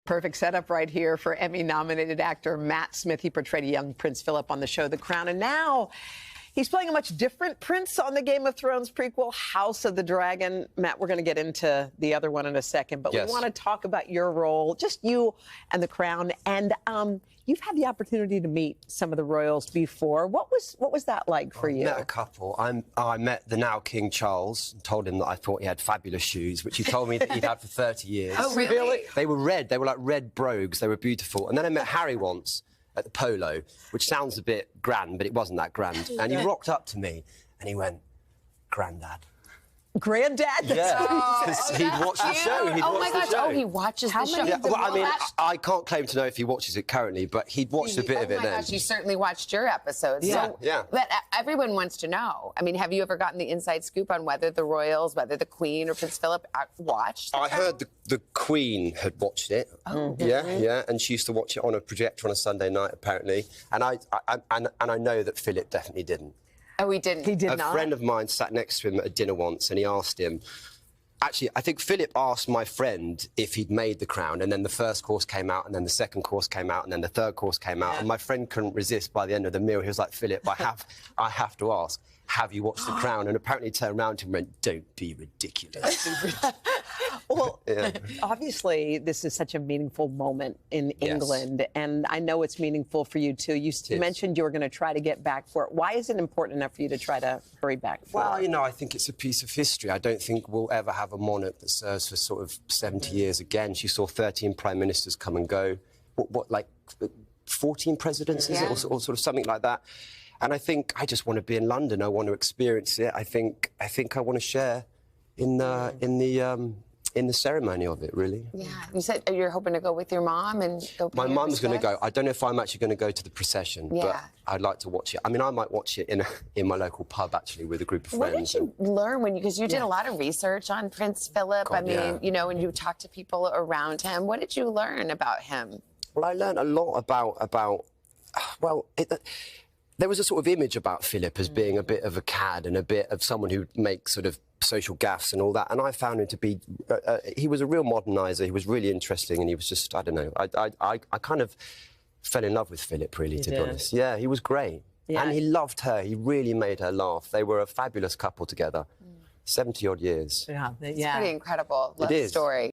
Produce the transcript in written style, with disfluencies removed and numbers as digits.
Perfect setup right here for Emmy-nominated actor Matt Smith. He portrayed a young Prince Philip on the show The Crown, and now he's playing a much different prince on the Game of Thrones prequel, House of the Dragon. Matt, we're going to get into the other one in a second, but we want to talk about your role, just you and The Crown. And you've had the opportunity to meet some of the royals before. What was that like for you? I met a couple. I met the now King Charles and told him that I thought he had fabulous shoes, which he told me that he'd had for 30 years. Oh, really? They were red. They were like red brogues. They were beautiful. And then I met Harry once at the polo, which sounds a bit grand, but it wasn't that grand. And he rocked up to me and he went, "Grandad." Granddad? Yeah, because he'd watched the show. Oh my gosh! Oh, he watches the show. Yeah, well, I mean, I can't claim to know if he watches it currently, but he'd watched a bit of it then. Oh my gosh, you certainly watched your episodes. Yeah. So, yeah. But everyone wants to know. I mean, have you ever gotten the inside scoop on whether the royals, whether the Queen or Prince Philip watched? I heard the Queen had watched it. Oh, yeah, and she used to watch it on a projector on a Sunday night, apparently. And I know that Philip definitely didn't. Oh, he didn't? He did not? A friend of mine sat next to him at a dinner once and he asked him... Actually, I think Philip asked my friend if he'd made The Crown, and then the first course came out, and then the second course came out, and then the third course came out, and my friend couldn't resist by the end of the meal. He was like, "Philip, I have to ask, have you watched The Crown?" And apparently he turned around to him and went, "Don't be ridiculous." Well, obviously, this is such a meaningful moment in England, and I know it's meaningful for you, too. You mentioned you were going to try to get back for it. Why is it important enough for you to try to hurry back for it? Well, you know, I think it's a piece of history. I don't think we'll ever have a monarch that serves for sort of 70 years again. She saw 13 prime ministers come and go. What like 14 presidents, is it? Or sort of something like that. And I think I just want to be in London. I want to experience it. I think I want to share in the ceremony of it, really. Yeah. You said you're hoping to go with your mom and go. My mum's going to go. I don't know if I'm actually going to go to the procession, but I'd like to watch it. I mean, I might watch it in my local pub, actually, with a group of friends. What did you learn because you did a lot of research on Prince Philip? I mean, you know, and you talked to people around him. What did you learn about him? Well, I learned a lot about there was a sort of image about Philip as being a bit of a cad and a bit of someone who makes sort of social gaffes and all that. And I found him to be, he was a real moderniser. He was really interesting, and he was just, I don't know, I kind of fell in love with Philip, really, to be honest. Yeah, he was great. Yeah. And he loved her. He really made her laugh. They were a fabulous couple together. 70-odd years. It's pretty incredible love story.